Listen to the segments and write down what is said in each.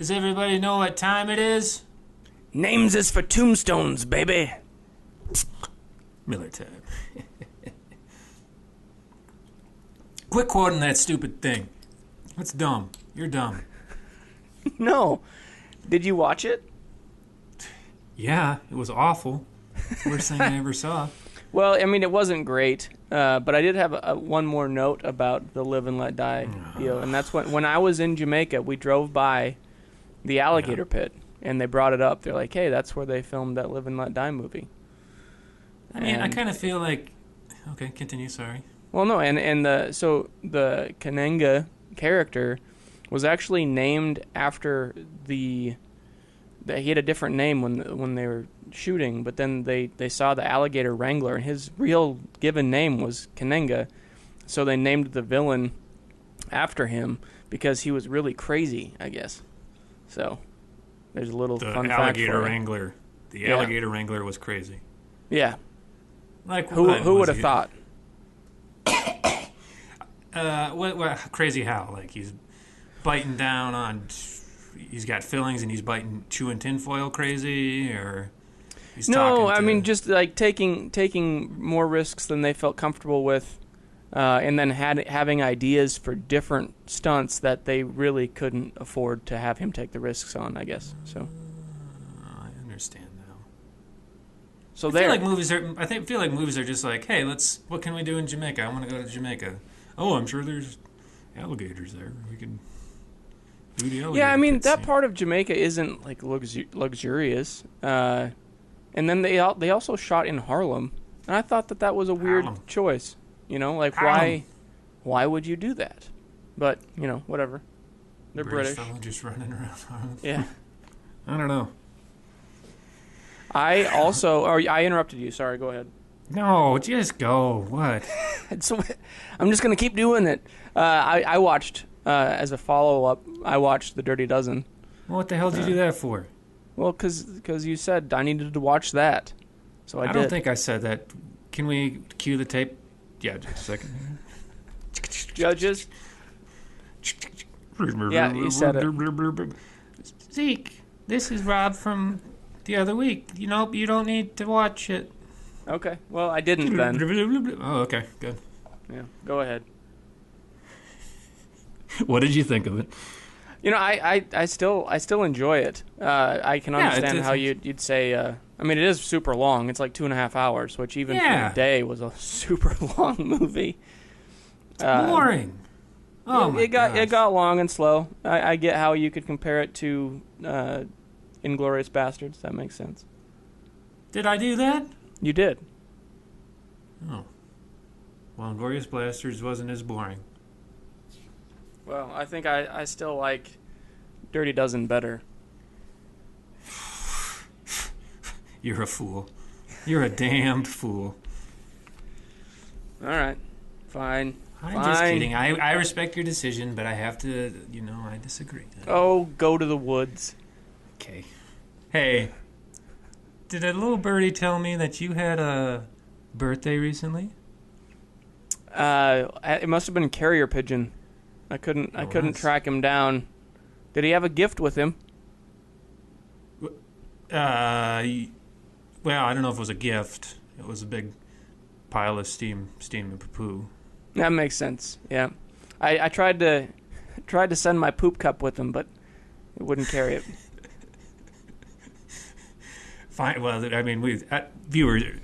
Does everybody know what time it is? Names is for tombstones, baby. Miller time. Quit quoting that stupid thing. That's dumb. You're dumb. No. Did you watch it? Yeah, it was awful. Worst thing I ever saw. Well, I mean, it wasn't great, but I did have one more note about the Live and Let Die deal, and that's when I was in Jamaica, we drove by the alligator pit, and they brought it up. They're like, hey, that's where they filmed that Live and Let Die movie. I mean, I kind of feel like... Okay, continue, sorry. Well, no, so the Kananga character was actually named after he had a different name when they were shooting, but then they saw the alligator wrangler, and his real given name was Kananga, so they named the villain after him because he was really crazy, I guess. So there's a little fun fact for you. The alligator wrangler. The alligator wrangler was crazy. Yeah. Like who would have thought? What crazy how? Like he's biting down on... He's got fillings and he's chewing tinfoil crazy, or he's no, I mean just like taking more risks than they felt comfortable with, and then having ideas for different stunts that they really couldn't afford to have him take the risks on, I guess. So I understand now. So I feel like movies are just like, hey, what can we do in Jamaica? I want to go to Jamaica. Oh, I'm sure there's alligators there. We can. Yeah, I mean that part of Jamaica isn't like luxurious, and then they also shot in Harlem, and I thought that was a weird choice. You know, like why would you do that? But you know, whatever. They're British. Fellow just running around Harlem. Yeah, I don't know. I interrupted you. Sorry, go ahead. No, just go. What? I'm just gonna keep doing it. I watched. As a follow-up, I watched The Dirty Dozen. Well, what the hell did you do that for? Well, because you said I needed to watch that, so I did. I don't think I said that. Can we cue the tape? Yeah, just a second. Judges? Yeah, you said it. Zeke, this is Rob from the other week. You know, you don't need to watch it. Okay, well, I didn't then. Oh, okay, good. Yeah, go ahead. What did you think of it? You know, I still enjoy it. I can understand how you'd say. I mean, it is super long. It's like 2.5 hours, which even for a day was a super long movie. It's boring. It got long and slow. I get how you could compare it to Inglourious Bastards. That makes sense. Did I do that? You did. Oh. Well, Inglourious Bastards wasn't as boring. Well, I think I still like Dirty Dozen better. You're a fool. You're a damned fool. All right. Fine. I'm just kidding. I respect your decision, but I have to, I disagree. Oh, go to the woods. Okay. Hey, did a little birdie tell me that you had a birthday recently? It must have been Carrier Pigeon. I couldn't track him down. Did he have a gift with him? Well, I don't know if it was a gift. It was a big pile of steam and poo. That makes sense. Yeah, I tried to send my poop cup with him, but it wouldn't carry it. Fine. Well, I mean,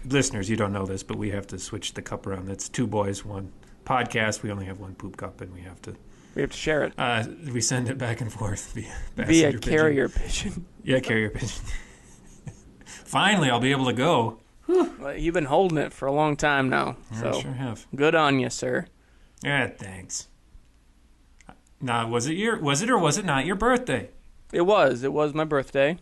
listeners, you don't know this, but we have to switch the cup around. It's two boys, one podcast. We only have one poop cup, and we have to share it. We send it back and forth via carrier pigeon. Yeah, carrier pigeon. Finally, I'll be able to go. Well, you've been holding it for a long time now. Yeah, I sure have. Good on you, sir. Yeah, thanks. Now, was it or was it not your birthday? It was. It was my birthday.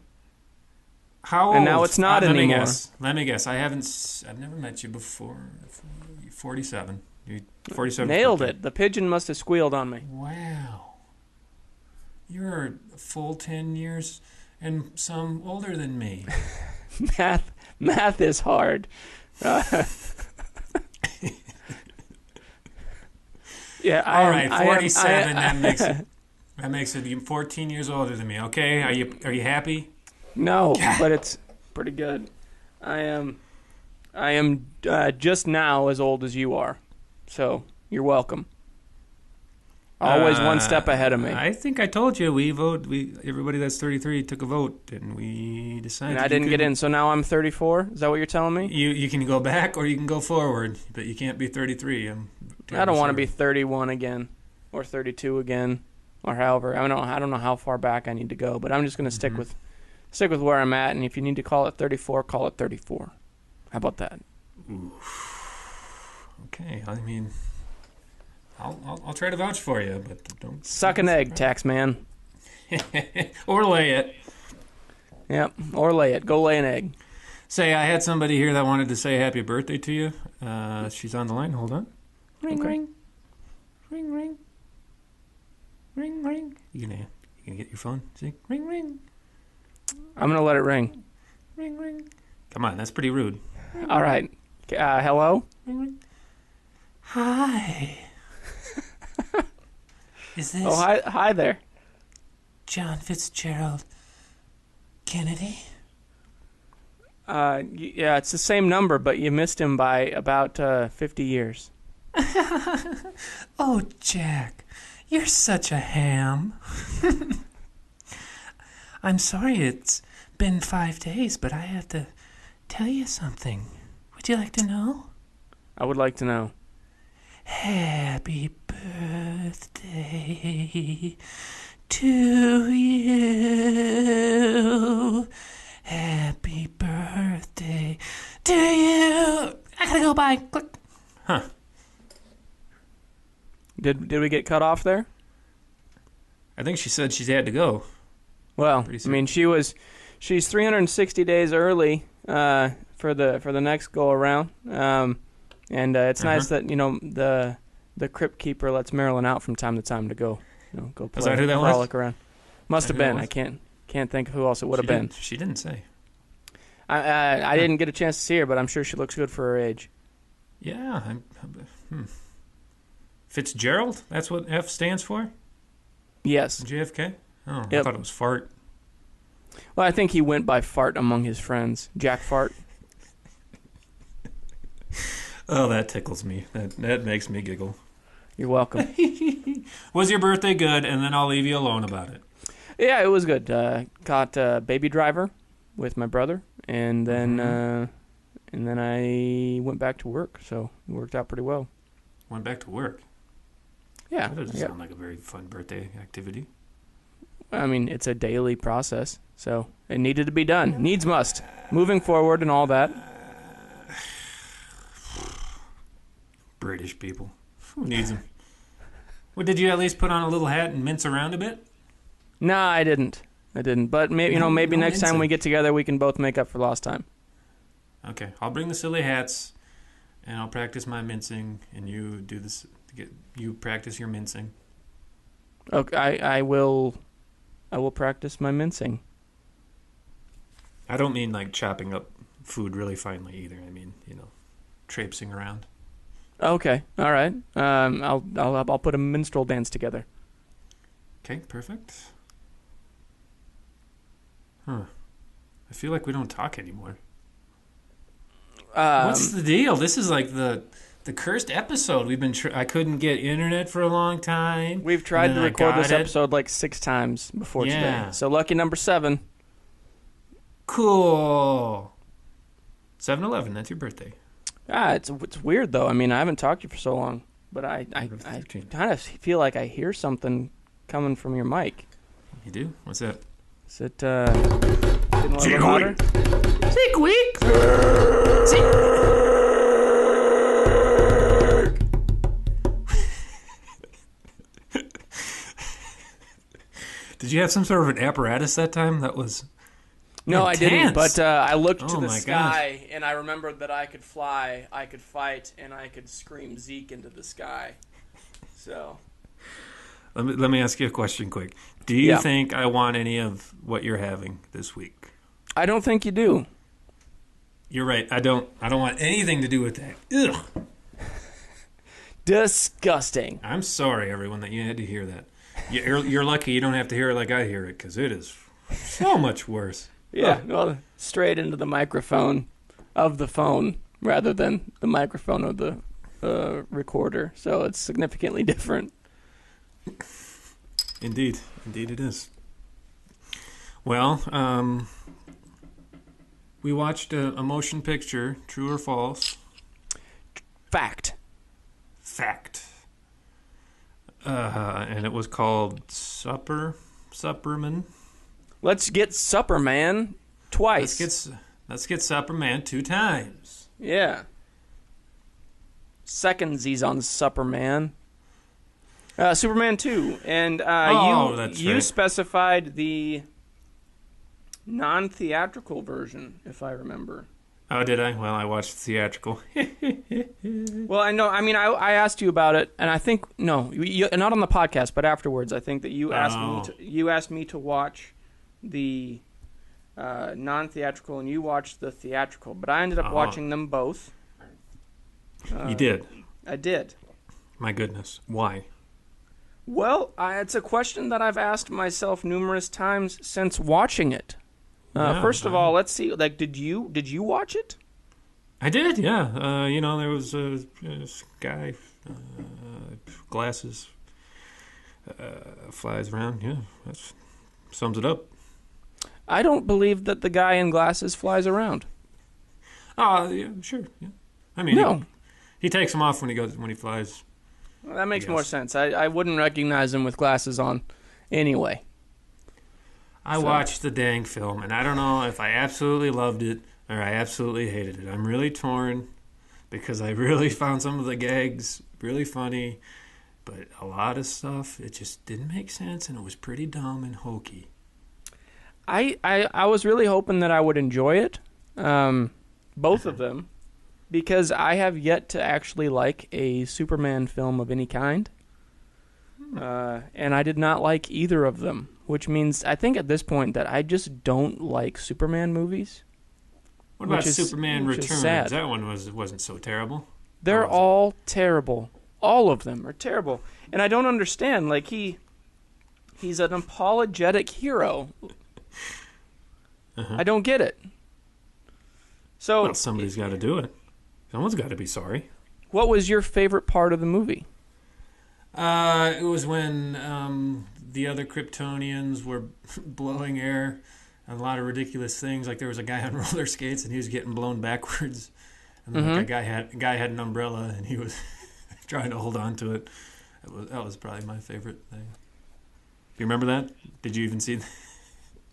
How old? And now it's not anymore. Let me guess. I've never met you before. 47. 47. Nailed it. The pigeon must have squealed on me. Wow. You're a full 10 years and some older than me. Math is hard. Yeah. All right, 47. That makes it. That makes it 14 years older than me. Okay, are you happy? No, but it's pretty good. I am just now as old as you are, so you're welcome. Always one step ahead of me. I think I told you everybody that's 33 took a vote, and we decided. And I didn't get in, so now I'm 34. Is that what you're telling me? You can go back or you can go forward, but you can't be 33. I don't want to be 31 again, or 32 again, or however. I don't know how far back I need to go, but I'm just going to stick with where I'm at. And if you need to call it 34, call it 34. How about that? Oof. Okay, I mean, I'll try to vouch for you, but don't suck an egg, tax man. Or lay it. Yep, or lay it. Go lay an egg. Say, I had somebody here that wanted to say happy birthday to you. She's on the line. Hold on. Ring, Okay. ring. Ring, ring. Ring, ring. You gonna get your phone? See? Ring, ring. I'm going to let it ring. Ring, ring. Come on, that's pretty rude. Ring, all right. Hello? Ring, ring. Hi. Is this... Oh, hi there. John Fitzgerald Kennedy? Yeah, it's the same number, but you missed him by about 50 years. Oh, Jack, you're such a ham. I'm sorry it's been 5 days, but I have to tell you something. Would you like to know? I would like to know. Happy birthday to you. Happy birthday to you. I gotta go, bye. Click. Huh. Did we get cut off there? I think she said she had to go. Well, I mean, she's 360 days early for the next go around, and it's nice that the crypt keeper lets Marilyn out from time to time to go go play. Is that who that frolic was? around. Must have been. I can't think of who else it would have been. She didn't say. I didn't get a chance to see her, but I'm sure she looks good for her age. Yeah. Fitzgerald? That's what F stands for? Yes. JFK? Oh, Yep. I thought it was fart. Well, I think he went by Fart among his friends. Jack Fart. Oh, that tickles me. That makes me giggle. You're welcome. Was your birthday good? And then I'll leave you alone about it. Yeah, it was good. Caught Baby Driver with my brother, and then I went back to work, so it worked out pretty well. Went back to work. Yeah. That doesn't sound like a very fun birthday activity. I mean, it's a daily process, so it needed to be done. Needs must. Moving forward and all that. British people. Who needs them? Well, did you at least put on a little hat and mince around a bit? No, I didn't. But maybe maybe next time we get together, we can both make up for lost time. Okay, I'll bring the silly hats, and I'll practice my mincing, and you do this. You practice your mincing. Okay, I will practice my mincing. I don't mean like chopping up food really finely either. I mean, traipsing around. Okay, all right. I'll put a minstrel dance together. Okay, perfect. Huh. I feel like we don't talk anymore. What's the deal? This is like the cursed episode. We've been. I couldn't get internet for a long time. We've tried to record this episode like 6 times before today. So lucky number 7. Cool. 7-11. That's your birthday. It's weird though. I mean, I haven't talked to you for so long, but I kind of feel like I hear something coming from your mic. You do? What's that? Is it getting a little bit louder? Zeke week. Did you have some sort of an apparatus that time? That was no, intense. I didn't. But I looked to the my sky, and I remembered that I could fly, I could fight, and I could scream Zeke into the sky. So let me ask you a question quick. Do you think I want any of what you're having this week? I don't think you do. You're right. I don't want anything to do with that. Ugh. Disgusting. I'm sorry, everyone, that you had to hear that. You're lucky you don't have to hear it like I hear it, because it is so much worse. Yeah, well, straight into the microphone of the phone rather than the microphone of the recorder. So it's significantly different. Indeed it is. Well, we watched a motion picture, true or false? Fact. And it was called Supperman. Let's get Superman twice. Let's get Superman 2 times. Yeah. Secondsies on Superman. Superman 2. And you right. specified the non-theatrical version, if I remember. Oh, did I? Well, I watched the theatrical. Well, I know. I mean, I asked you about it, and I think not on the podcast, but afterwards. I think that you asked me to watch the non-theatrical, and you watched the theatrical. But I ended up watching them both. You did? I did. My goodness, why? Well, it's a question that I've asked myself numerous times since watching it. First of all, let's see. Like, did you watch it? I did, yeah. There was a guy, glasses, flies around. Yeah, that sums it up. I don't believe that the guy in glasses flies around. Oh, yeah, sure. Yeah. I mean, no. He takes them off when he flies. Well, that makes more sense. I wouldn't recognize him with glasses on anyway. I watched the dang film, and I don't know if I absolutely loved it or I absolutely hated it. I'm really torn because I really found some of the gags really funny, but a lot of stuff, it just didn't make sense, and it was pretty dumb and hokey. I was really hoping that I would enjoy it, both of them, because I have yet to actually like a Superman film of any kind, and I did not like either of them. Which means, I think at this point, that I just don't like Superman movies. What about Superman Returns? Sad. That one wasn't so terrible. They're all terrible. All of them are terrible. And I don't understand. Like, he's an apologetic hero. I don't get it. So, well, somebody's got to do it. Someone's got to be sorry. What was your favorite part of the movie? It was when the other Kryptonians were blowing air on a lot of ridiculous things. Like there was a guy on roller skates and he was getting blown backwards, and then like a guy had an umbrella and he was trying to hold on to it. That was probably my favorite thing. You remember that? Did you even see that?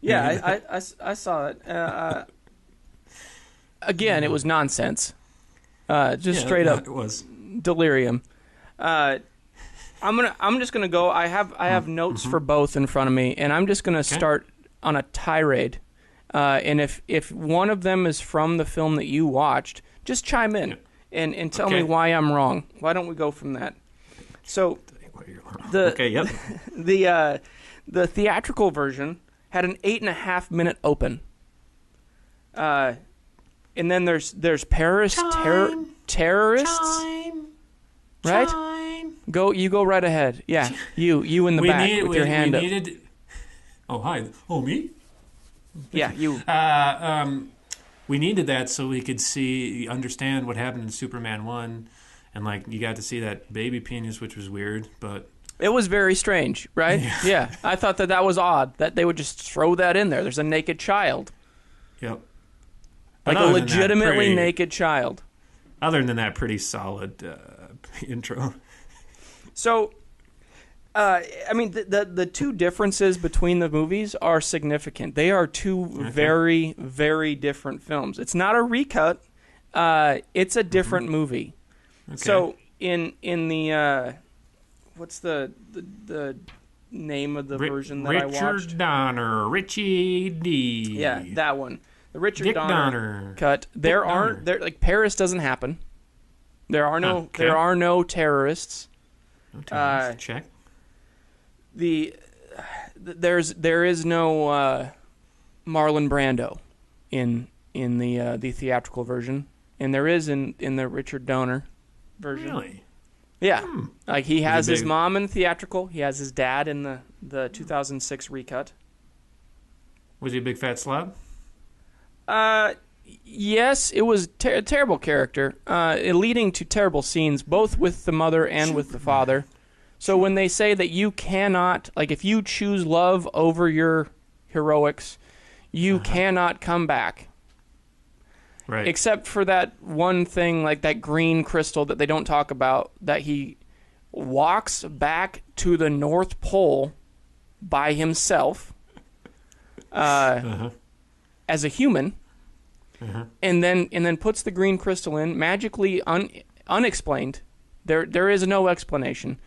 Yeah, I saw it. Again, it was nonsense. Straight up, it was delirium. I'm just gonna go. I have notes for both in front of me, and I'm just gonna start on a tirade. And if one of them is from the film that you watched, just chime in and tell me why I'm wrong. Why don't we go from that? So the theatrical version had an 8.5 minute open. And then there's Paris terrorists, right? You go right ahead. Yeah, you in the back with your hand up. Oh, hi. Oh, me? Yeah, you. We needed that so we could understand what happened in Superman 1, and like you got to see that baby penis, which was weird, but it was very strange, right? Yeah. I thought that was odd that they would just throw that in there. There's a naked child. Yep. Like a legitimately naked child. Other than that, pretty solid intro. So, I mean, the two differences between the movies are significant. They are two very, very different films. It's not a recut. It's a different movie. Okay. So, in the what's the name of the version that I watched? Richard Donner, Richie D. Yeah, that one. The Richard Donner cut. Paris doesn't happen. There are no terrorists. No terrorists. Check. There is no Marlon Brando in the theatrical version, and there is in the Richard Donner version. Really? Yeah. Like, he has his big? mom in the theatrical. He has his dad in the 2006 recut. Was he a big fat slob? Yes, it was a terrible character, leading to terrible scenes, both with the mother and with the father. So when they say that you cannot, like, if you choose love over your heroics, you cannot come back. Right. Except for that one thing, like that green crystal that they don't talk about, that he walks back to the North Pole by himself as a human, and then puts the green crystal in, magically unexplained. There is no explanation.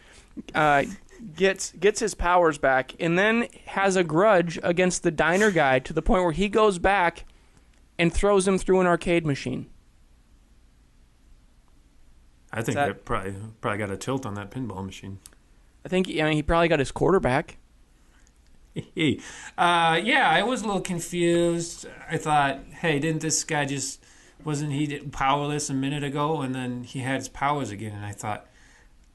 Gets his powers back, and then has a grudge against the diner guy to the point where he goes back and throws him through an arcade machine. I think that probably got a tilt on that pinball machine. I think he probably got his quarterback. Yeah, I was a little confused. I thought, hey, didn't this guy wasn't he powerless a minute ago, and then he had his powers again? And I thought,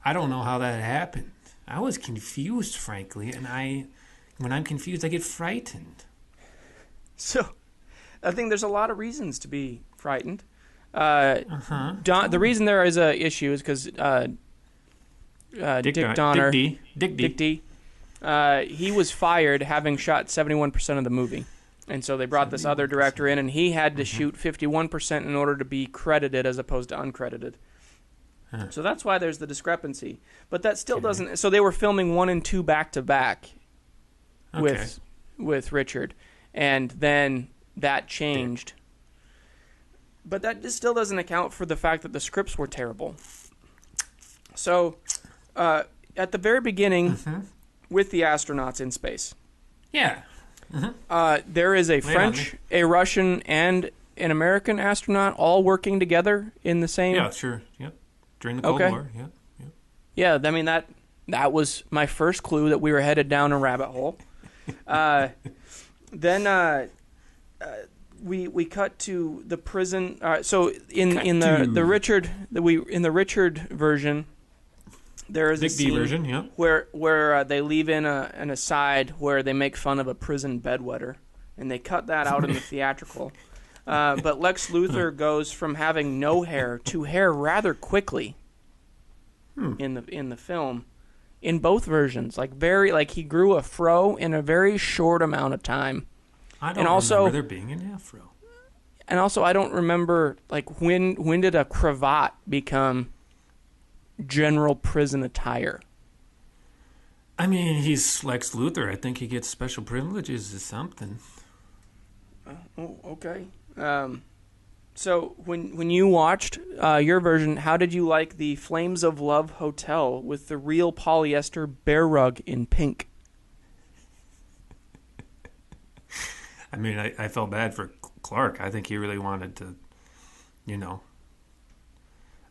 I don't know how that happened. I was confused, frankly, and when I'm confused, I get frightened. So, I think there's a lot of reasons to be frightened. The reason there is a issue is because Dick D, he was fired having shot 71% of the movie. And so they brought this other director in, and he had to shoot 51% in order to be credited as opposed to uncredited. So that's why there's the discrepancy. But that still doesn't... So they were filming 1 and 2 back-to-back with Richard. And then that changed. But that still doesn't account for the fact that the scripts were terrible. So, at the very beginning, with the astronauts in space... Yeah. There is a French, a Russian, and an American astronaut all working together in the same... Yeah, sure. Yep. During the Cold War. Yep. Yeah, I mean, that was my first clue that we were headed down a rabbit hole. Then we cut to the prison. So in the Richard version, there is a scene version, where they leave in an aside where they make fun of a prison bedwetter, and they cut that out in the theatrical. But Lex Luthor goes from having no hair to hair rather quickly in the film, in both versions. Like he grew a fro in a very short amount of time. I don't remember there being an afro. And also, I don't remember when did a cravat become general prison attire? I mean, he's Lex Luthor. I think he gets special privileges or something. Okay. So when you watched your version, how did you like the Flames of Love Hotel with the real polyester bear rug in pink? I mean, I felt bad for Clark. I think he really wanted to,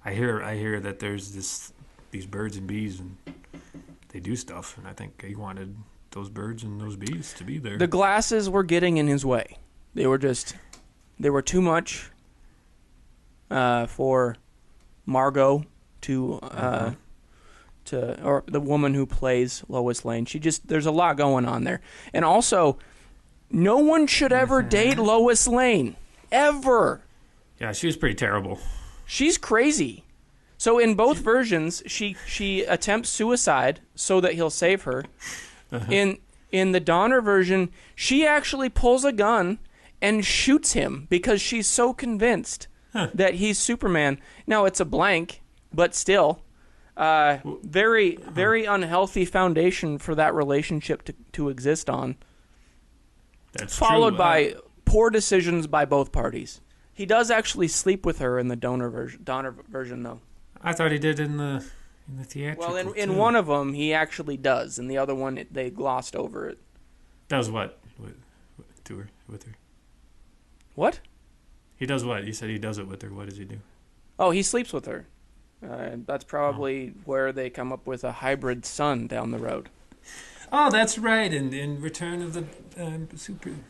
I hear that there's these birds and bees and they do stuff, and I think he wanted those birds and those bees to be there. The glasses were getting in his way. They were too much for Margot or the woman who plays Lois Lane. There's a lot going on there. And also, no one should ever date Lois Lane. Ever. Yeah, she was pretty terrible. She's crazy. So in both versions, she attempts suicide so that he'll save her. In the Donner version, she actually pulls a gun and shoots him because she's so convinced that he's Superman. Now, it's a blank, but still, very, very unhealthy foundation for that relationship to exist on. That's followed true. by poor decisions by both parties. He does actually sleep with her in the Donner version, though. I thought he did in the theatrical. Well, in one of them, he actually does. In the other one, they glossed over it. Does what? With her? What? He does what? You said he does it with her. What does he do? Oh, he sleeps with her. That's probably where they come up with a hybrid son down the road. Oh, that's right. In Return of the Superman.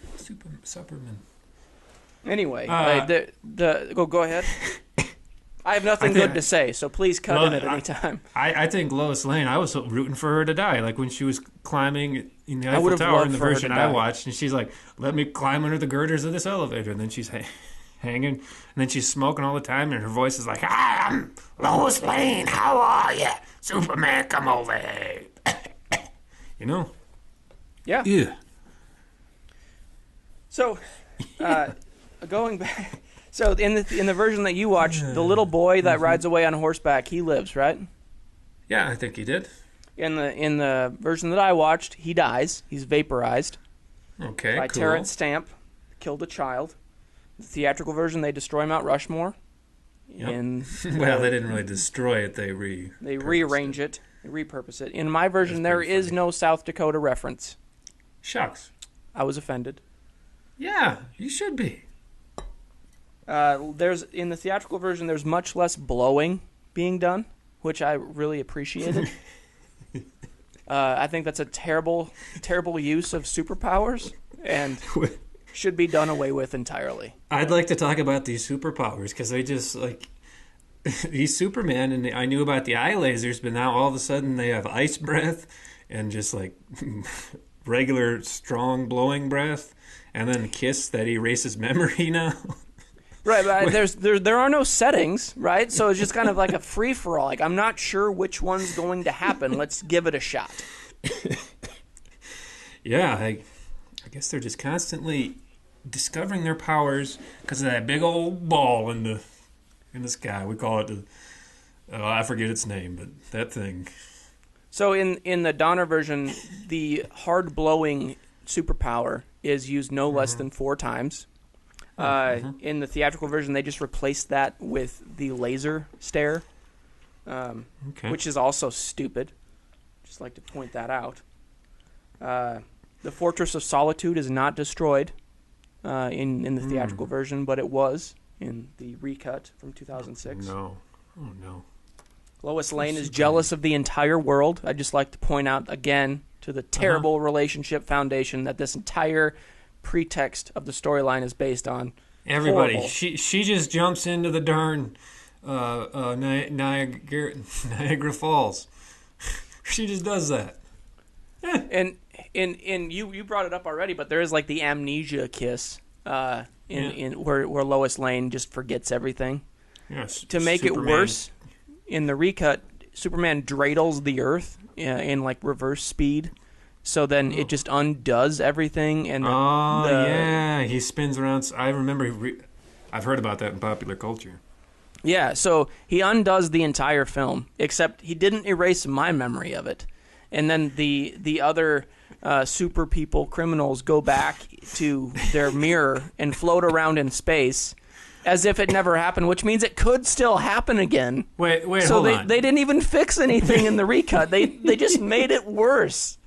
Anyway, go ahead. I have nothing good to say, so please cut in at any time. I think Lois Lane, I was rooting for her to die. Like when she was climbing in the Eiffel Tower loved in the for her version to I die. watched, and she's like, let me climb under the girders of this elevator. And then she's hanging, and then she's smoking all the time, and her voice is like, hi, I'm Lois Lane, how are you? Superman, come over here. You know? Yeah. Yeah. So, going back, so in the version that you watched, the little boy that rides away on horseback, he lives, right? Yeah, I think he did. In the version that I watched, he dies. He's vaporized Okay, by cool. Terrence Stamp, killed a child. The theatrical version, they destroy Mount Rushmore. Yep. Well, they didn't really destroy it. They rearrange it. They repurpose it. In my version, That's there pretty is funny. no South Dakota reference. Shucks. I was offended. Yeah, you should be. There's in the theatrical version, there's much less blowing being done, which I really appreciated. I think that's a terrible, terrible use of superpowers, and should be done away with entirely. I'd like to talk about these superpowers because they just like he's Superman, and I knew about the eye lasers, but now all of a sudden they have ice breath and just like regular strong blowing breath, and then kiss that erases memory now. Right, but there are no settings, right? So it's just kind of like a free for all. Like I'm not sure which one's going to happen. Let's give it a shot. Yeah, I guess they're just constantly discovering their powers because of that big old ball in the sky. We call it I forget its name, but that thing. So in the Donner version, the hard blowing superpower is used no less than 4 times. In the theatrical version, they just replaced that with the laser stare, which is also stupid. Just like to point that out. The Fortress of Solitude is not destroyed in the theatrical version, but it was in the recut from 2006. No. Oh, no. Lois Lane is jealous of the entire world. I'd just like to point out again to the terrible relationship foundation that this entire pretext of the storyline is based on. Everybody, Horrible. she just jumps into the darn Niagara Falls. She just does that. And you brought it up already, but there is like the amnesia kiss in where Lois Lane just forgets everything. Yes. To make it worse, in the recut, Superman dreidels the Earth in like reverse speed. So then it just undoes everything, and yeah, he spins around. I remember. I've heard about that in popular culture. Yeah, so he undoes the entire film, except he didn't erase my memory of it. And then the other super people, criminals, go back to their mirror and float around in space as if it never happened, which means it could still happen again. Wait, so hold on. They didn't even fix anything in the recut. They just made it worse.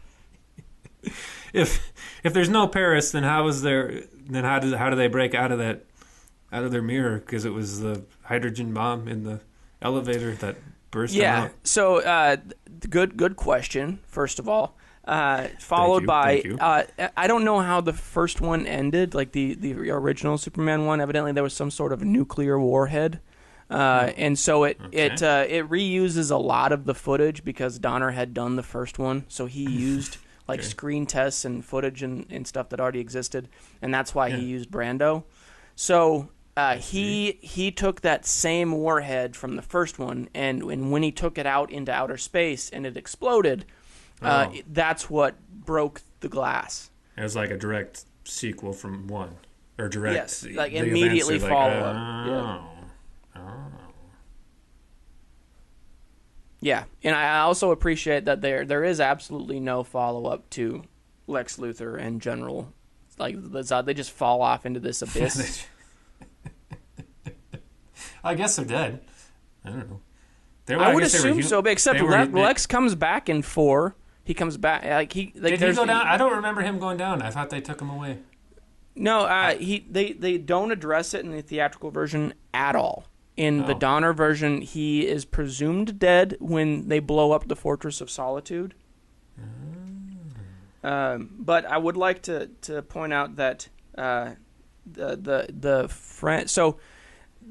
If there's no Paris, then how do they break out of their mirror? Because it was the hydrogen bomb in the elevator that burst them out. So good question. First of all, followed by I don't know how the first one ended. Like the original Superman one, evidently there was some sort of nuclear warhead. And so it reuses a lot of the footage because Donner had done the first one, so he used screen tests and footage and stuff that already existed, and that's why he used Brando. So he took that same warhead from the first one, and when he took it out into outer space and it exploded, that's what broke the glass. It was like a direct sequel from one, or direct. Yes, like immediately follow up. Yeah, and I also appreciate that there is absolutely no follow-up to Lex Luthor and General. Like, they just fall off into this abyss. I guess they're dead. I don't know. I would assume so, but except Lex comes back in 4. He comes back. Did he go down? I don't remember him going down. I thought they took him away. No, they don't address it in the theatrical version at all. In the Donner version, he is presumed dead when they blow up the Fortress of Solitude. But I would like to point out that the friend. So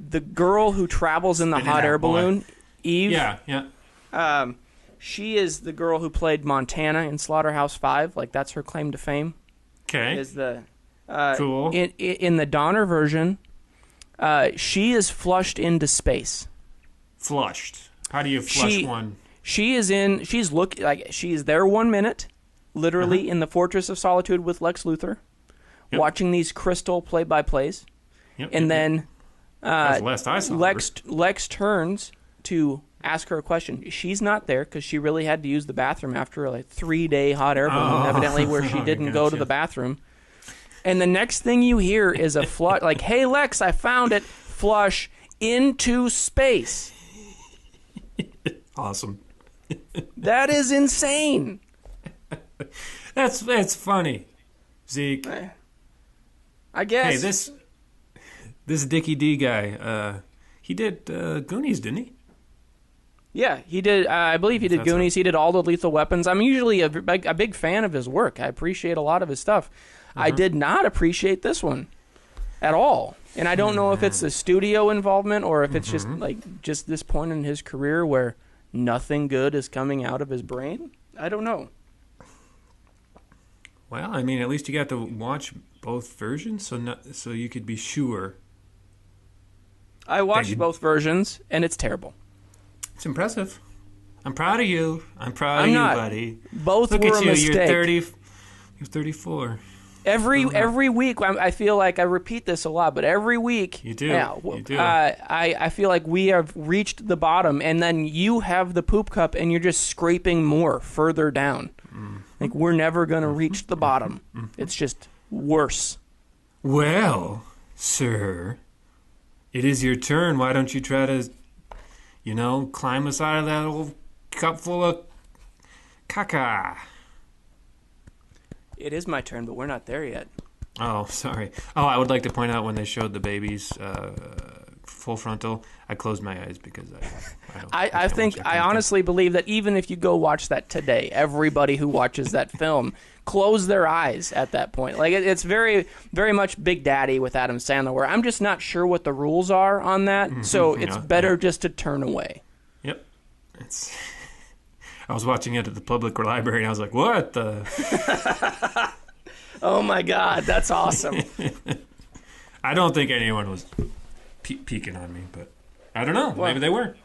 the girl who travels in the hot air balloon, Eve. Yeah. She is the girl who played Montana in Slaughterhouse-5. Like, that's her claim to fame. Okay. Is the cool. In the Donner version, she is flushed into space. Flushed. How do you flush one? She's there 1 minute, literally in the Fortress of Solitude with Lex Luthor, watching these crystal play-by-plays, and then that's the last I saw Lex turns to ask her a question. She's not there because she really had to use the bathroom after a 3-day hot air balloon, evidently, where she didn't go to the bathroom. And the next thing you hear is a flush, like, "Hey Lex, I found it." Flush into space. Awesome. That is insane. That's funny, Zeke. I guess. Hey, this Dickie D guy, he did Goonies, didn't he? Yeah, he did. I believe he did Goonies. He did all the Lethal Weapons. I'm usually a big fan of his work. I appreciate a lot of his stuff. I did not appreciate this one at all. And I don't know if it's a studio involvement or if it's just this point in his career where nothing good is coming out of his brain. I don't know. Well, I mean, at least you got to watch both versions, so you could be sure. I watched both versions, and it's terrible. It's impressive. I'm proud of you. I'm proud of you, buddy. Both Look were at a you. mistake. You're 34. Every week, I feel like I repeat this a lot, but every week, you do. You do. I feel like we have reached the bottom, and then you have the poop cup, and you're just scraping more further down. Like, we're never gonna reach the bottom. It's just worse. Well, sir, it is your turn. Why don't you try to, climb us out of that old cup full of caca? It is my turn, but we're not there yet. Oh, sorry. Oh, I would like to point out when they showed the babies full frontal, I closed my eyes because I honestly believe that even if you go watch that today, everybody who watches that film close their eyes at that point. Like, it's very, very much Big Daddy with Adam Sandler, where I'm just not sure what the rules are on that, so it's better just to turn away. Yep. I was watching it at the public library, and I was like, what the... Oh, my God, that's awesome. I don't think anyone was peeking on me, but I don't know. Well, maybe they were.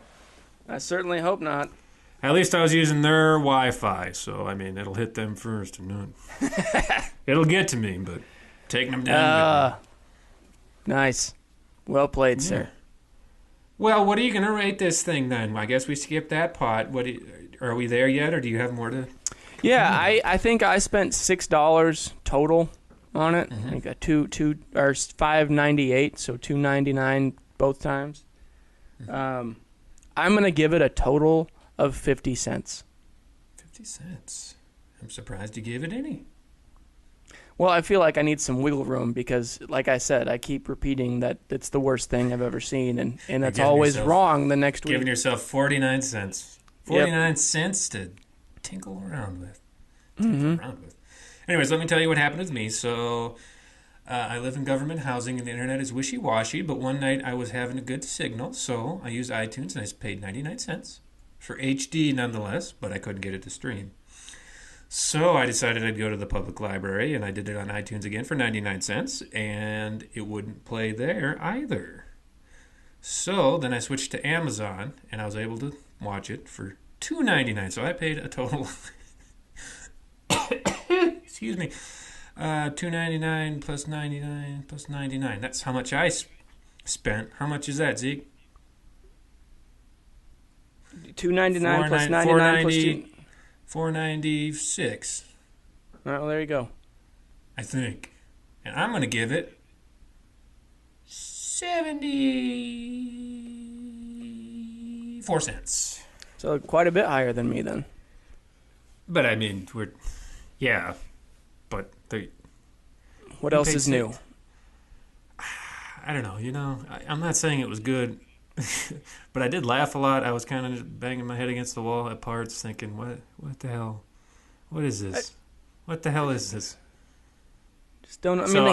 I certainly hope not. At least I was using their Wi-Fi, so, I mean, it'll hit them first. And it'll get to me, but taking them down. Nice. Well played, sir. Well, what are you going to rate this thing, then? I guess we skipped that part. Are we there yet, or do you have more to... Yeah, I think I spent $6 total on it. I think $5.98, so $2.99 both times. I'm gonna give it a total of 50 cents. 50 cents. I'm surprised you gave it any. Well, I feel like I need some wiggle room because, like I said, I keep repeating that it's the worst thing I've ever seen, and that's always wrong the next week. Giving yourself 49 cents. 49 cents to tinkle around with. Anyways, let me tell you what happened with me. So, I live in government housing, and the internet is wishy-washy, but one night I was having a good signal, so I used iTunes, and I paid 99 cents for HD nonetheless, but I couldn't get it to stream. So I decided I'd go to the public library, and I did it on iTunes again for 99 cents, and it wouldn't play there either. So then I switched to Amazon, and I was able to watch it for $2.99. So I paid a total excuse me, $2.99 plus 99 plus 99. That's how much I spent. How much is that, Zeke? $2.99 plus 99 plus $4.96. All right, well, there you go. I think. And I'm going to give it 74 cents. So quite a bit higher than me then. But I mean, but what else is new? I don't know. I'm not saying it was good, but I did laugh a lot. I was kind of banging my head against the wall at parts, thinking, "What the hell? What is this? What the hell is this?" Just don't. I mean,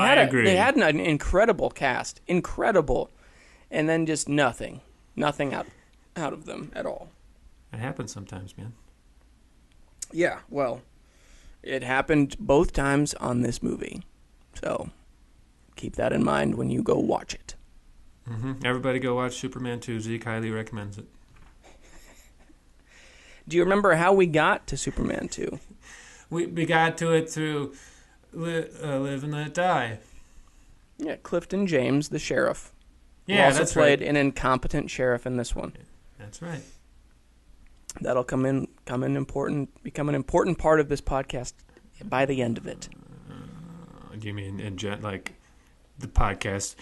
they had an incredible cast, incredible, and then just nothing out of them at all. It happens sometimes, man. Yeah, well, it happened both times on this movie. So keep that in mind when you go watch it. Mm-hmm. Everybody go watch Superman 2. Zeke highly recommends it. Do you remember how we got to Superman 2? We got to it through Live and Let Die. Yeah, Clifton James, the sheriff. Yeah, also played an incompetent sheriff in this one. That's right. That'll become an important part of this podcast by the end of it. Do you mean like the podcast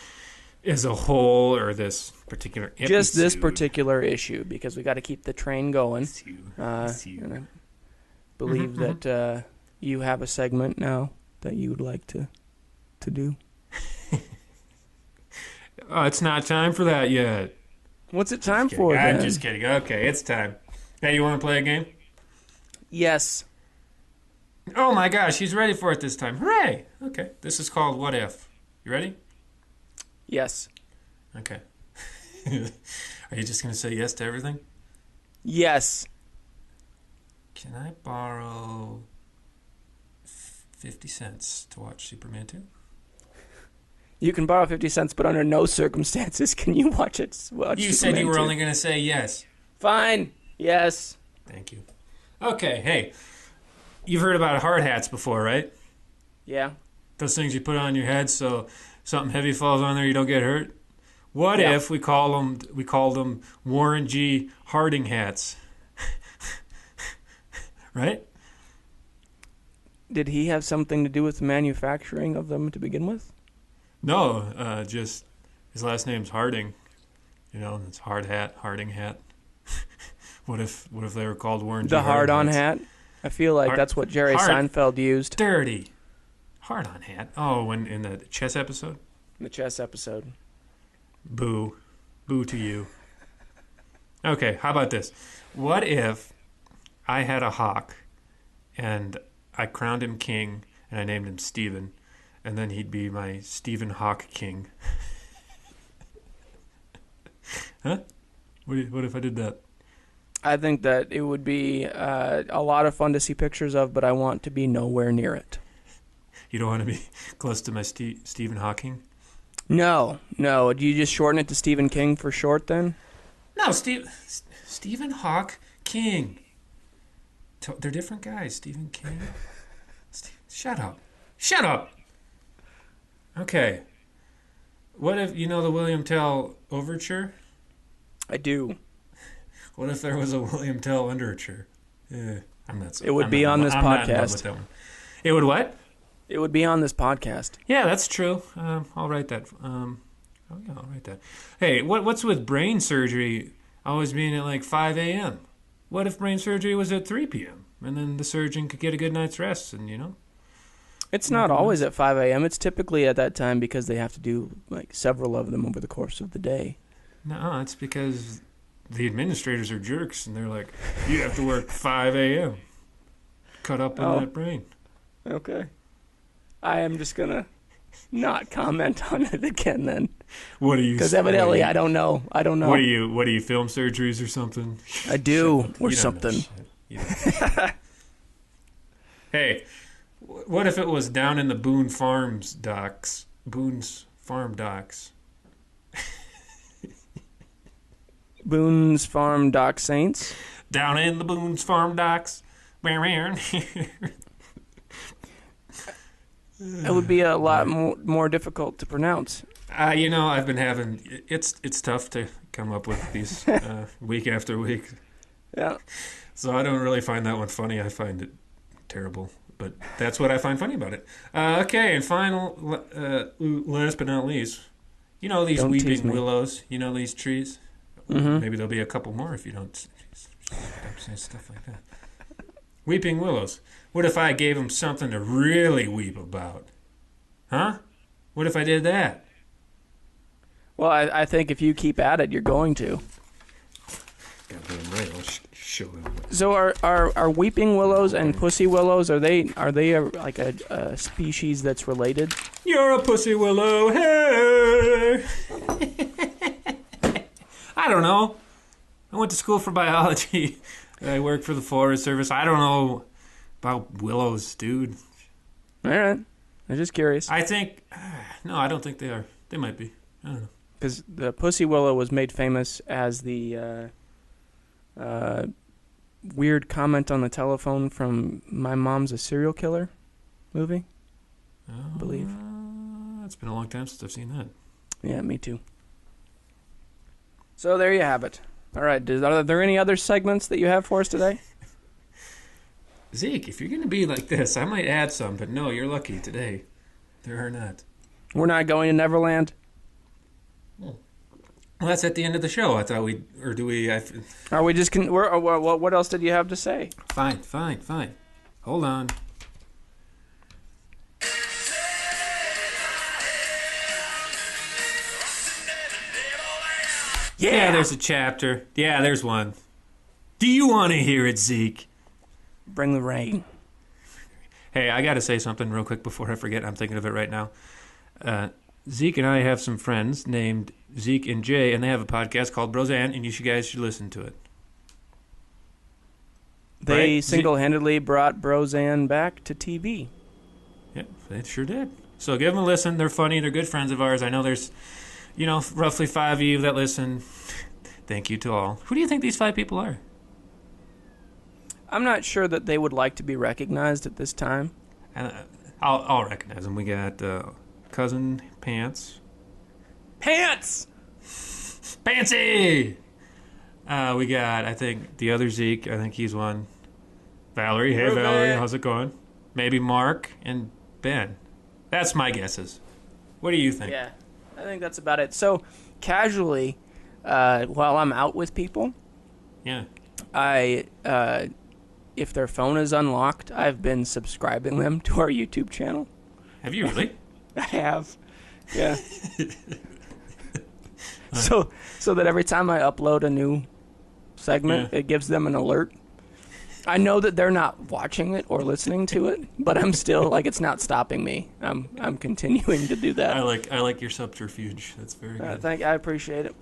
as a whole, or this particular episode? Just this particular issue, because we got to keep the train going. And I believe that you have a segment now that you would like to do. Oh, it's not time for that yet. What's it time for, then? I'm just kidding. Okay, it's time. Hey, you want to play a game? Yes. Oh my gosh, he's ready for it this time. Hooray! Okay, this is called What If. You ready? Yes. Okay. Are you just going to say yes to everything? Yes. Can I borrow 50 cents to watch Superman 2? You can borrow 50 cents, but under no circumstances can you watch it. You said you were only going to say yes. Fine. Yes. Thank you. Okay, hey. You've heard about hard hats before, right? Yeah. Those things you put on your head so something heavy falls on there, you don't get hurt. What if we called them Warren G. Harding hats? Right? Did he have something to do with the manufacturing of them to begin with? No, just his last name's Harding. You know, it's hard hat, Harding hat. What if they were called Warren G. The hard-on hat? I feel like that's what Jerry Seinfeld used. Dirty. Hard-on hat. Oh, in the chess episode? The chess episode. Boo. Boo to you. Okay, how about this? What if I had a hawk and I crowned him king and I named him Stephen, and then he'd be my Stephen Hawk King? Huh? What if I did that? I think that it would be a lot of fun to see pictures of, but I want to be nowhere near it. You don't want to be close to my Stephen Hawking? No. Do you just shorten it to Stephen King for short then? No, Stephen Hawk King. They're different guys. Stephen King. Shut up. Okay. What if, you know the William Tell Overture? I do. What if there was a William Tell Underture? I'm not. It would be on this podcast. Not in love with that one. It would what? It would be on this podcast. Yeah, that's true. I'll write that. I'll write that. Hey, what's with brain surgery always being at like 5 a.m.? What if brain surgery was at 3 p.m. and then the surgeon could get a good night's rest and, you know? It's not always at 5 a.m. It's typically at that time because they have to do like several of them over the course of the day. No, it's because the administrators are jerks and they're like, you have to work 5 a.m. Cut up on that brain. Okay. I am just going to not comment on it again then. What are you? Because evidently I don't know. What are you, film surgeries or something? I do, or something. Hey, what if it was down in the Boone's Farm docks? Boone's Farm Dock Saints? Down in the Boone's Farm docks. It would be a lot more difficult to pronounce. I've been having it's tough to come up with these week after week. Yeah. So I don't really find that one funny. I find it terrible, but that's what I find funny about it. Okay, and final, last but not least, you know these weeping willows. You know these trees. Mm-hmm. Maybe there'll be a couple more if you don't say stuff like that. Weeping willows. What if I gave them something to really weep about? Huh? What if I did that? Well, I think if you keep at it, you're going to. Goddamn right. I'll show them. So are weeping willows and pussy willows, are they like a species that's related? You're a pussy willow, hey! I don't know. I went to school for biology. I work for the Forest Service. I don't know about willows, dude. All right. I'm just curious. I think... No, I don't think they are. They might be. I don't know. Because the pussy willow was made famous as the weird comment on the telephone from My Mom's a Serial Killer movie, I believe. It's been a long time since I've seen that. Yeah, me too. So there you have it. All right. Are there any other segments that you have for us today? Zeke, if you're going to be like this, I might add some, but no, you're lucky today. There are not. We're not going to Neverland? Well, that's at the end of the show. I thought we... Or do we... Are we just... what else did you have to say? Fine. Hold on. Yeah, there's a chapter. Yeah, there's one. Do you want to hear it, Zeke? Bring the rain. Hey, I got to say something real quick before I forget. I'm thinking of it right now. Zeke and I have some friends named Zeke and Jay, and they have a podcast called Roseanne, and you guys should listen to it. They Right? single-handedly brought Roseanne back to TV. Yeah, they sure did. So give them a listen. They're funny. They're good friends of ours. I know there's, roughly 5 of you that listen. Thank you to all. Who do you think these 5 people are? I'm not sure that they would like to be recognized at this time. I'll recognize them. We got Cousin Pants. Pants! Pantsy! We got, I think, the other Zeke. I think he's one. Valerie. Hey, Valerie. How's it going? Maybe Mark and Ben. That's my guesses. What do you think? Yeah, I think that's about it. So, casually, while I'm out with people, Yeah. if their phone is unlocked, I've been subscribing them to our YouTube channel. Have you really? I have. Yeah. So that every time I upload a new segment, It gives them an alert. I know that they're not watching it or listening to it, but I'm still it's not stopping me. I'm continuing to do that. I like your subterfuge. That's very good. I appreciate it.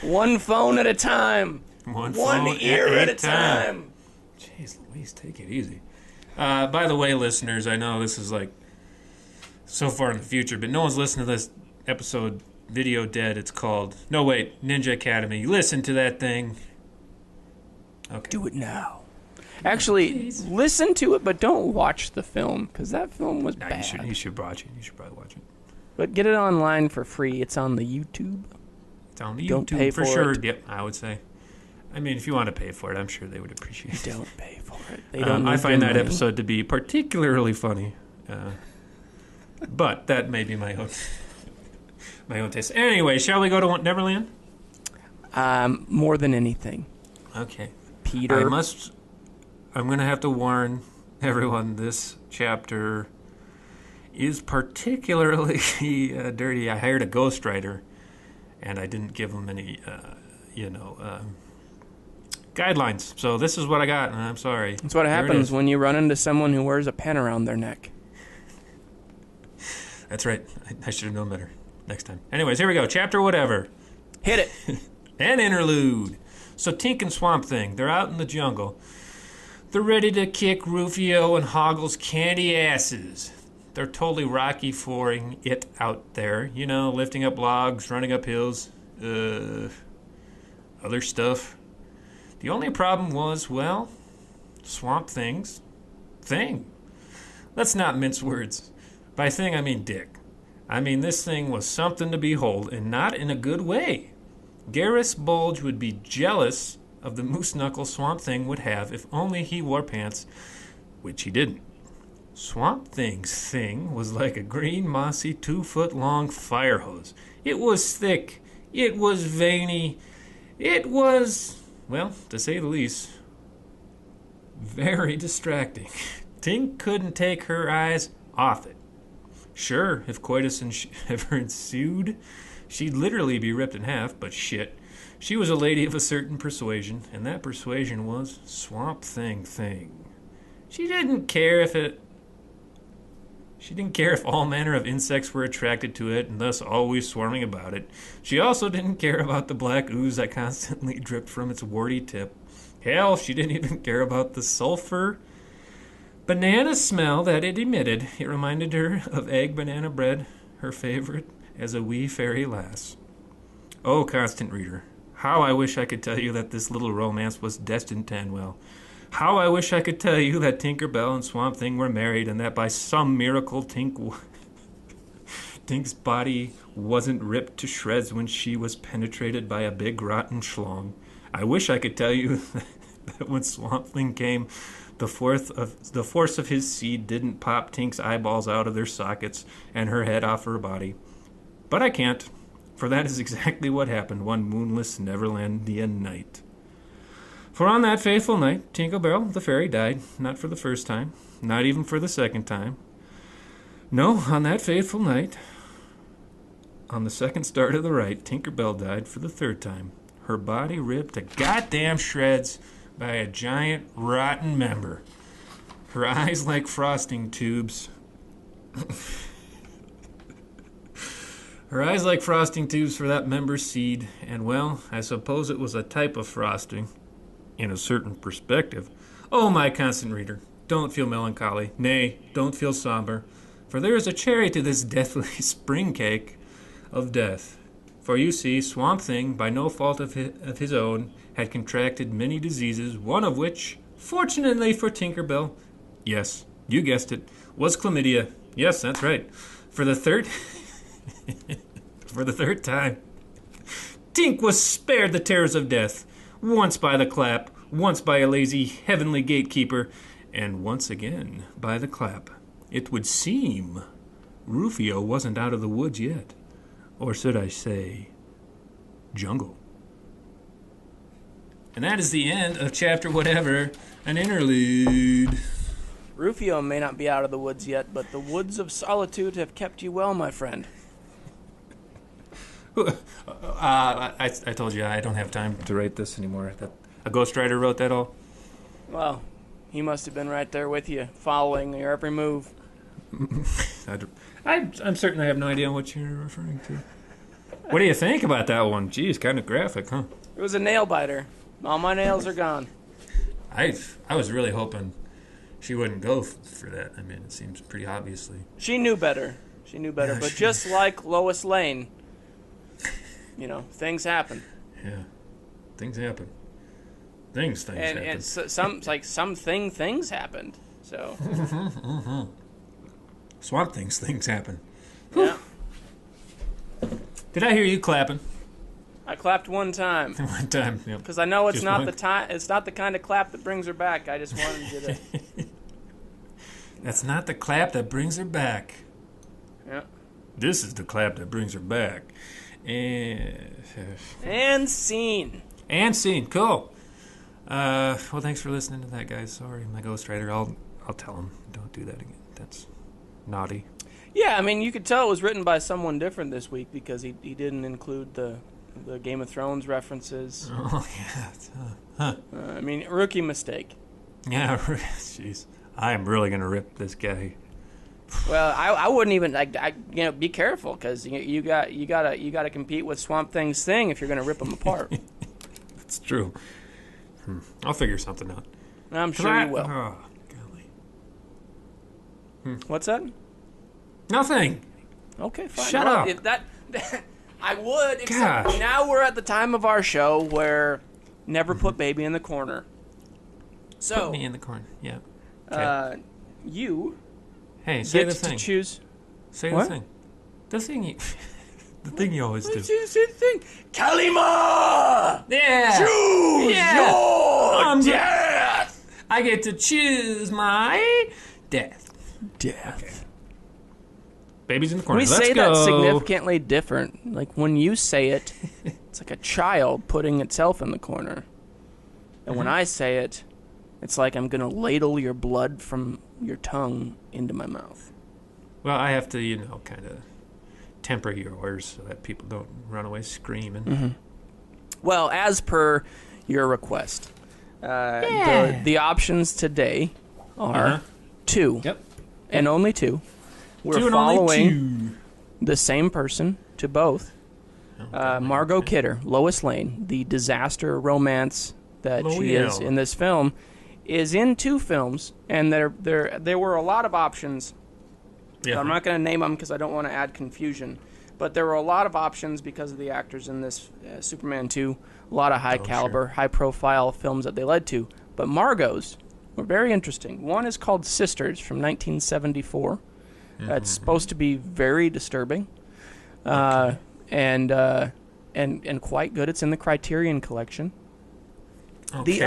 One phone at a time. One ear at a time. Jeez Louise, take it easy. By the way, listeners, I know this is so far in the future, but no one's listened to this episode video dead. It's called Ninja Academy. Listen to that thing. Okay. Do it now. Actually, listen to it, but don't watch the film, because that film was bad. You should watch it. You should probably watch it. But get it online for free. It's on the YouTube. It's on the Don't YouTube pay for for sure. it. Yep, I would say. I mean, if you want to pay for it, I'm sure they would appreciate it. Don't pay for it. They don't. I find that money. episode to be particularly funny, but that may be my own taste. Anyway, shall we go to Neverland? More than anything, Okay. Peter. I'm going to have to warn everyone. This chapter is particularly dirty. I hired a ghostwriter, and I didn't give him any, guidelines. So this is what I got, and I'm sorry. That's what happens when you run into someone who wears a pen around their neck. That's right. I should have known better next time. Anyways, here we go. Chapter whatever. Hit it. An interlude. So Tink and Swamp Thing, they're out in the jungle. They're ready to kick Rufio and Hoggle's candy asses. They're totally Rocky Fouring it out there. Lifting up logs, running up hills, other stuff. The only problem was, Swamp Thing's thing. Let's not mince words. By thing, I mean dick. I mean, this thing was something to behold, and not in a good way. Garrus Bulge would be jealous of the moose knuckle Swamp Thing would have if only he wore pants, which he didn't. Swamp Thing's thing was like a green, mossy, 2-foot-long fire hose. It was thick. It was veiny. It was, to say the least, very distracting. Tink couldn't take her eyes off it. Sure, if coitus ever ensued, she'd literally be ripped in half, but shit. She was a lady of a certain persuasion, and that persuasion was Swamp Thing. She didn't care if it... She didn't care if all manner of insects were attracted to it and thus always swarming about it. She also didn't care about the black ooze that constantly dripped from its warty tip. Hell, she didn't even care about the sulfur banana smell that it emitted. It reminded her of egg banana bread, her favorite, as a wee fairy lass. Oh, constant reader, how I wish I could tell you that this little romance was destined to end well. How I wish I could tell you that Tinker Bell and Swamp Thing were married and that by some miracle Tink's body wasn't ripped to shreds when she was penetrated by a big rotten schlong. I wish I could tell you that when Swamp Thing came, the force of his seed didn't pop Tink's eyeballs out of their sockets and her head off her body. But I can't, for that is exactly what happened one moonless Neverlandian night. For on that fateful night, Tinkerbell the fairy died, not for the first time, not even for the second time. No, on that fateful night, on the second start of the rite, Tinkerbell died for the third time. Her body ripped to goddamn shreds by a giant rotten member. Her eyes like frosting tubes. Her eyes like frosting tubes for that member's seed, and well, I suppose it was a type of frosting, in a certain perspective. Oh, my constant reader, don't feel melancholy, nay, don't feel somber, for there is a cherry to this deathly spring cake of death. For you see, Swamp Thing, by no fault of his own, had contracted many diseases, one of which, fortunately for Tinkerbell, yes, you guessed it, was chlamydia. Yes, that's right. For the third time, Tink was spared the terrors of death, once by the clap, once by a lazy heavenly gatekeeper, and once again by the clap. It would seem Rufio wasn't out of the woods yet. Or should I say, jungle. And that is the end of chapter whatever, an interlude. Rufio may not be out of the woods yet, but the woods of solitude have kept you well, my friend. I told you I don't have time to write this anymore. A ghostwriter wrote that all? Well, he must have been right there with you, following your every move. I'm certain I have no idea what you're referring to. What do you think about that one? Geez, kind of graphic, huh? It was a nail biter. All my nails are gone. I was really hoping she wouldn't go for that. I mean, it seems pretty obviously. She knew better. Yeah, but just like Lois Lane, things happen. Yeah, things happen. Things happen. And things happened. So. Swamp things happen. Yeah. Did I hear you clapping? I clapped one time. One time, yep. Because I know it's not the time. It's not the kind of clap that brings her back. I just wanted you to. That's not the clap that brings her back. Yeah. This is the clap that brings her back. And scene. Cool. Well, thanks for listening to that, guys. Sorry, my ghostwriter. I'll tell him. Don't do that again. That's naughty. Yeah, I mean, you could tell it was written by someone different this week because he didn't include the Game of Thrones references. Oh, yeah. Rookie mistake. Yeah, jeez. I am really going to rip this guy. Well, I wouldn't even be careful because you gotta compete with Swamp Thing's thing if you're going to rip them apart. That's true. I'll figure something out. I'm sure you will. Oh, golly. What's that? Nothing. Okay, fine. Shut up. If that I would, except now we're at the time of our show where never put baby in the corner. So put me in the corner. Yeah. Okay. You say get the thing. To choose. Say what? the thing. The thing. The thing you always do. The thing. Kalima! Yeah. Choose your death. I get to choose my death. Okay. Baby's in the corner. We say that significantly different. Like when you say it, it's like a child putting itself in the corner. And when I say it, it's like I'm going to ladle your blood from your tongue into my mouth. Well, I have to, kind of temper yours so that people don't run away screaming. Mm-hmm. Well, as per your request, the options today are 2. Yep. And only 2. we're following the same person to both. Margot Kidder, Lois Lane, the disaster romance that she is in this film, is in 2 films, and there were a lot of options. Yeah. I'm not going to name them because I don't want to add confusion, but there were a lot of options because of the actors in this Superman 2, a lot of high-caliber, high-profile films that they led to. But Margot's were very interesting. One is called Sisters from 1974. It's supposed to be very disturbing. And quite good. It's in the Criterion Collection. Okay.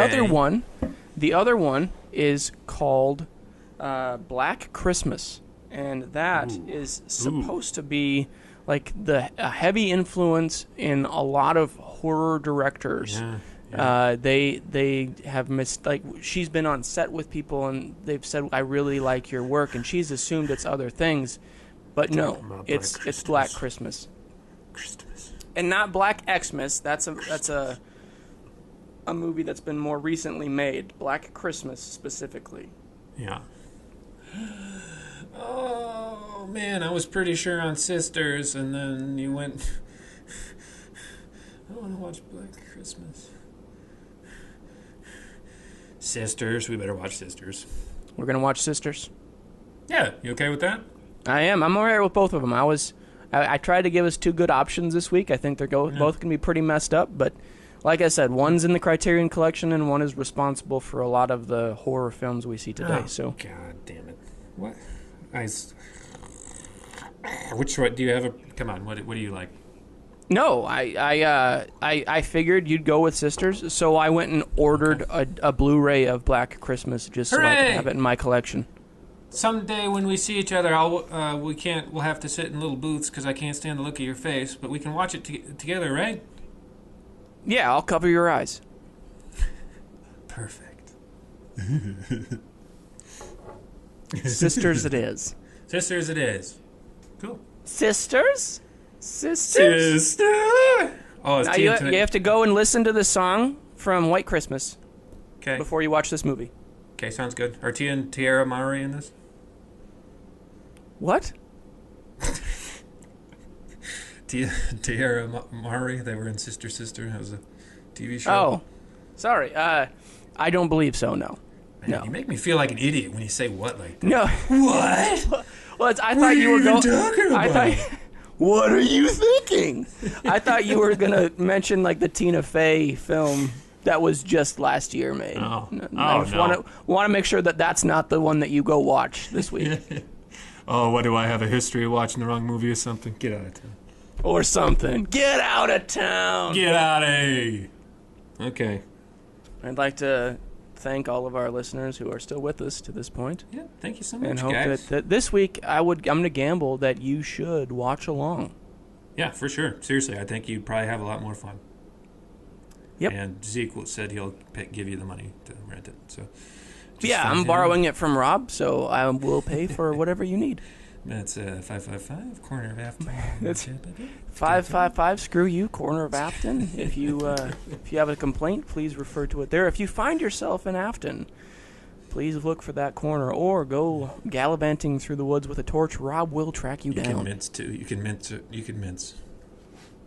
The other one is called Black Christmas, and that is supposed to be like a heavy influence in a lot of horror directors. Yeah. They have she's been on set with people and they've said, I really like your work, and she's assumed it's other things, but no, it's Black Christmas. And not Black Xmas. That's a movie that's been more recently made. Black Christmas specifically. Yeah. Oh man, I was pretty sure on Sisters, and then you went. I want to watch Black Christmas. Sisters. We better watch Sisters. We're gonna watch Sisters. Yeah, you okay with that? I am. I'm alright with both of them. I tried to give us 2 good options this week. I think they're both going to be pretty messed up, but like I said, one's in the Criterion Collection and one is responsible for a lot of the horror films we see today. God damn it! What? Which one do you have? Come on, what do you like? No, I figured you'd go with Sisters, so I went and ordered a Blu-ray of Black Christmas just so I could have it in my collection. Someday when we see each other, we'll have to sit in little booths because I can't stand the look of your face, but we can watch it together, right? Yeah, I'll cover your eyes. Perfect. Sisters it is. Sisters it is. Cool. Sisters? Sister! Oh, it's now you have to go and listen to the song from White Christmas before you watch this movie. Okay, sounds good. Are Tia and Tiara Mowry in this? What? Tiara Mowry, they were in Sister. That was a TV show. Oh, sorry. I don't believe so, no. Man, no. You make me feel like an idiot when you say what like that. No. What? Well, I thought you were talking about? What are you thinking? I thought you were going to mention like the Tina Fey film that was just last year made. Oh, I just want to make sure that that's not the one that you go watch this week. Oh, what do I have a history of watching the wrong movie or something? Get out of town. Or something. Get out of town. Get out of here. Okay. I'd like to thank all of our listeners who are still with us to this point. Yeah, thank you so much, and hope guys. that this week I'm going to gamble that you should watch along. Yeah, for sure. Seriously, I think you'd probably have a lot more fun. Yep. And Zeke said he'll give you the money to rent it. So. Yeah, I'm borrowing it from Rob, so I will pay for whatever you need. That's 555 corner of Afton. That's 555. Screw you, corner of Afton. If you have a complaint, please refer to it there. If you find yourself in Afton, please look for that corner or go gallivanting through the woods with a torch. Rob will track you down. You can mince too. You can mince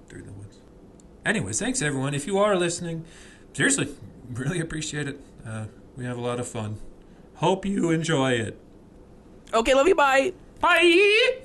through the woods. Anyways, thanks everyone. If you are listening, seriously, really appreciate it. We have a lot of fun. Hope you enjoy it. Okay, love you. Bye. Bye!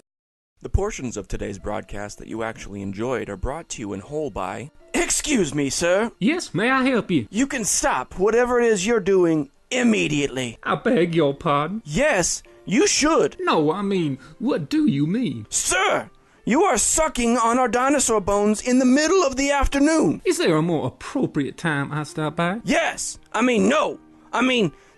The portions of today's broadcast that you actually enjoyed are brought to you in whole by... Excuse me, sir. Yes, may I help you? You can stop whatever it is you're doing immediately. I beg your pardon? Yes, you should. No, I mean, what do you mean? Sir, you are sucking on our dinosaur bones in the middle of the afternoon. Is there a more appropriate time I stop by? Yes. No.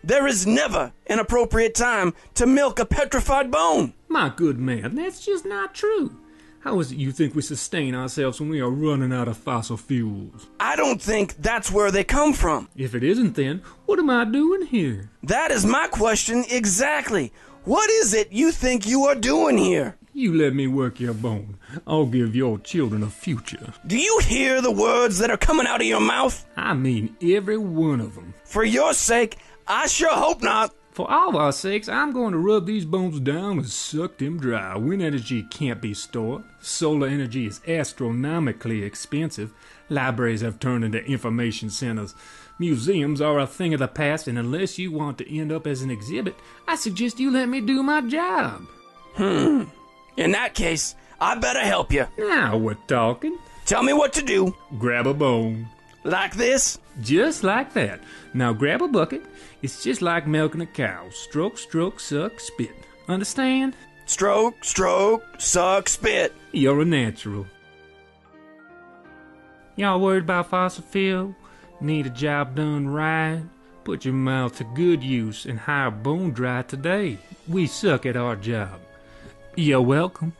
There is never an appropriate time to milk a petrified bone. My good man, that's just not true. How is it you think we sustain ourselves when we are running out of fossil fuels? I don't think that's where they come from. If it isn't, then what am I doing here? That is my question exactly. What is it you think you are doing here? You let me work your bone. I'll give your children a future. Do you hear the words that are coming out of your mouth? I mean every one of them. For your sake, I sure hope not. For all our sakes, I'm going to rub these bones down and suck them dry. Wind energy can't be stored. Solar energy is astronomically expensive. Libraries have turned into information centers. Museums are a thing of the past, and unless you want to end up as an exhibit, I suggest you let me do my job. In that case, I better help you. Now we're talking. Tell me what to do. Grab a bone. Like this? Just like that. Now grab a bucket. It's just like milking a cow. Stroke, stroke, suck, spit. Understand? Stroke, stroke, suck, spit. You're a natural. Y'all worried about fossil fuel? Need a job done right? Put your mouth to good use and hire Bone Dry today. We suck at our job. You're welcome.